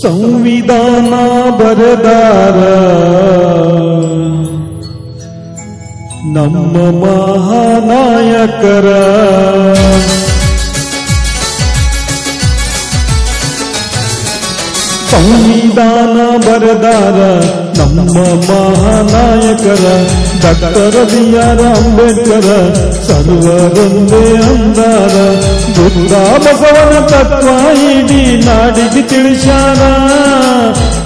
ಸಂವಿಧಾನ ಬರೆದಾರ ನಮ್ಮ ಮಹಾನಾಯಕರ. ಸಂವಿಧಾನ ಬರೆದಾರ ನಮ್ಮ ಮಹಾನಾಯಕರ. Doctor B R. ಅಂಬೇಡ್ಕರ ಸರ್ವರೊಂದೇ ಅಂದಾರ. ಬುದ್ಧ ಬಸವನ ತತ್ವ ಇಡೀ ನಾಡಿಗೆ ತಿಳಿಸ್ಯಾರ.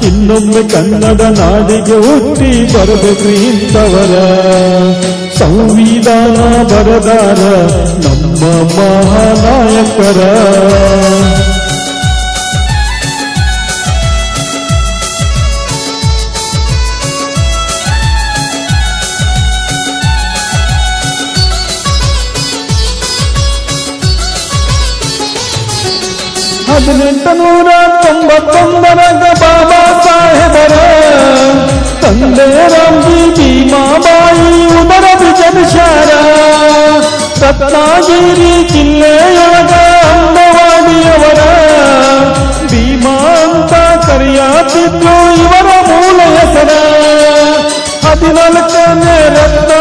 ಇನ್ನೊಮ್ಮೆ ಕನ್ನಡ ನಾಡಿಗೆ ಹುಟ್ಟಿ ಬರಬೇಕು ಇಂಥವರ. ಸಂವಿಧಾನ ಬರೆದಾರ ನಮ್ಮ ಮಹಾನಾಯಕರ. 1899 ಬಾಬಾ ಸಾಹೇಬರ ತಂದೆ ರಾಮ್ಜಿ ಭೀಮಾಬಾಯಿ ಉದರದ ಜನಿಸ್ಯಾರ. ರತ್ನಗಿರಿ ಜಿಲ್ಲೆಯೊಳಗ ಅಂಬವಾಡಿಯವರ ಭೀಮಾ ಅಂತ ಕರೆಯುತ್ತಿದ್ರು ಇವರ ಮೂಲ ಹೆಸರ. 14ನೇ ರತ್ನ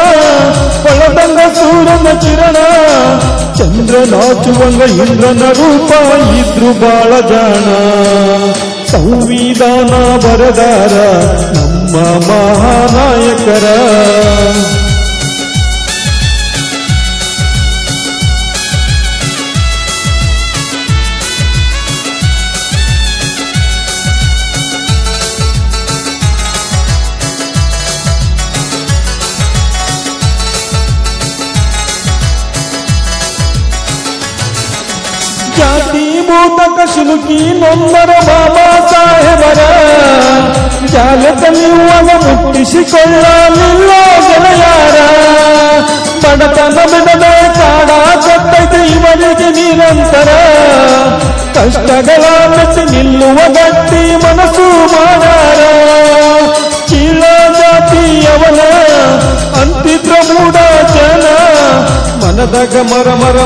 ಹೊಳದಂಗ ಸೂರ್ಯನ ಕಿರಣ. ಚಂದ್ರ ನಾಚುವಂಗ ಇಂದ್ರನ ರೂಪ ಇದ್ರು ಬಾಳ ಜಾಣ. ಸಂವಿಧಾನ ಬರೆದಾರ ನಮ್ಮ ಮಹಾನಾಯಕರ. ಜಾತಿ ಭೂತಕ ಶಿಲುಕಿ ನೊಂದರ ಬಾಬಾ ಸಾಹೇಬರ. ಜಾಲದಲ್ಲಿರುವಾಗ ಮುಟ್ಟಿಸಿಕೊಳ್ಳಲಿಲ್ಲ ಗೆಳೆಯಾರ. ಬಡತನ ಬಿಡದ ಕಾಡ ಕೊಟ್ಟೈತೆ ಇವರಿಗೆ ನಿರಂತರ. ಕಷ್ಟಗಳ ಮೆಟ್ಟಿ ನಿಲ್ಲುವ ಗಟ್ಟಿ ಮನಸ್ಸು ಮಾಡಾರ. ಚೀಲ ಜಾತಿಯವನ ಅಂತಿದ್ರ ಮೂಡ ಜನ. ಮನದಾಗ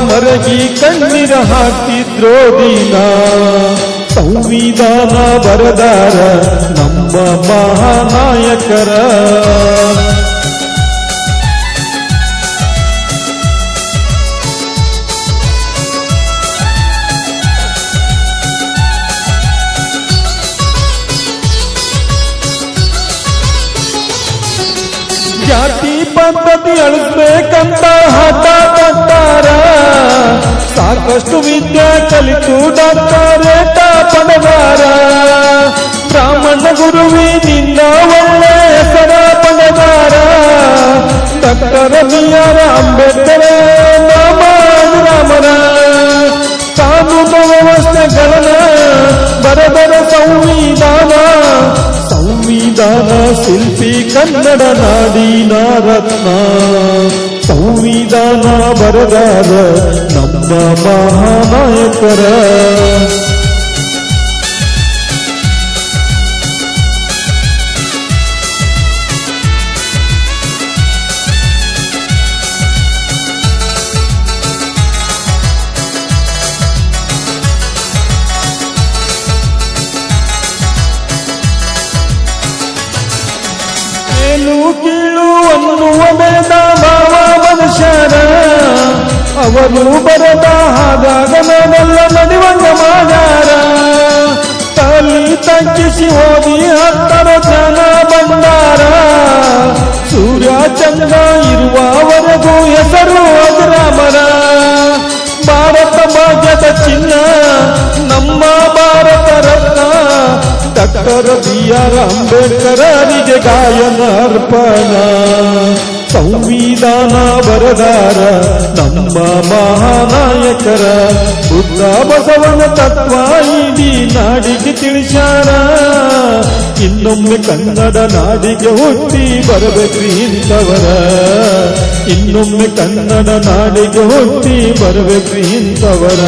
ಮರಗಿ ಕಣ್ಣೀರ ಹಾಕ್ತಿದ್ರೋ ದಿನ. ಸಂವಿಧಾನ ಬರೆದಾರ ನಮ್ಮ ಮಹಾನಾಯಕರ. ಜಾತಿ ಪದ್ಧತಿ ಅಳಿಸ್ಬೇಕಂತ ಹಠ ಕಟ್ಟಾರ. ಸಾಕಷ್ಟು ವಿದ್ಯೆ ಕಲಿತು ಡಾಕ್ಟರೇಟ ಪಡೆದಾರ. ಬ್ರಾಹ್ಮಣ ಗುರುವಿನಿಂದ ಒಳ್ಳೆ ಹೆಸರ ಪಡೆದಾರ. Doctor B R. ಅಂಬೇಡ್ಕರ್ ರಾಮರ ಕಾನೂನು ವ್ಯವಸ್ಥೆಗಳನ್ನ ಬರೆದರ ಸಂವಿಧಾನ. ಸಂವಿಧಾನ ಶಿಲ್ಪಿ ಕನ್ನಡ ನಾಡಿನ ರತ್ನ. ಸಂವಿಧಾನ ಬರೆದಾರ ನಮ್ಮ ಮಹಾನಾಯಕರ. ಮೇಲು ಕೀಳು ಅನ್ನುವ ಭೇದ ಭಾವ ಮನುಷ್ಯರ. ಅವರು ಬರದ ಹಾದಾಗ ನಾನೆಲ್ಲ ನಡೆಯುವಂಗ ಮಾಡ್ಯಾರ. ತಲಿ ತಗ್ಗಿಸಿ ಓದಿ 10 ಜನ ಬಂದಾರ. ಸೂರ್ಯ ಚಂದ್ರ ಇರುವವರೆಗೂ ಹೆಸರು ಅಜರಾಮರ. ಭಾರತ ಭಾಗ್ಯದ ಚಿನ್ನ ನಮ್ಮ ಭಾರತ ರತ್ನ. Doctor B R. ಅಂಬೇಡ್ಕರರಿಗೆ ಗಾಯನ ಅರ್ಪಣ. ಸಂವಿಧಾನ ಬರೆದಾರ ನಮ್ಮ ಮಹಾನಾಯಕರ. ಬುದ್ಧ ಬಸವನ ತತ್ವ ಇಡೀ ನಾಡಿಗೆ ತಿಳಿಸ್ಯಾರ. ಇನ್ನೊಮ್ಮೆ ಕನ್ನಡ ನಾಡಿಗೆ ಹುಟ್ಟಿ ಬರಬೇಕು ಇಂಥವರ. ಇನ್ನೊಮ್ಮೆ ಕನ್ನಡ ನಾಡಿಗೆ ಹುಟ್ಟಿ ಬರಬೇಕು ಇಂಥವರ.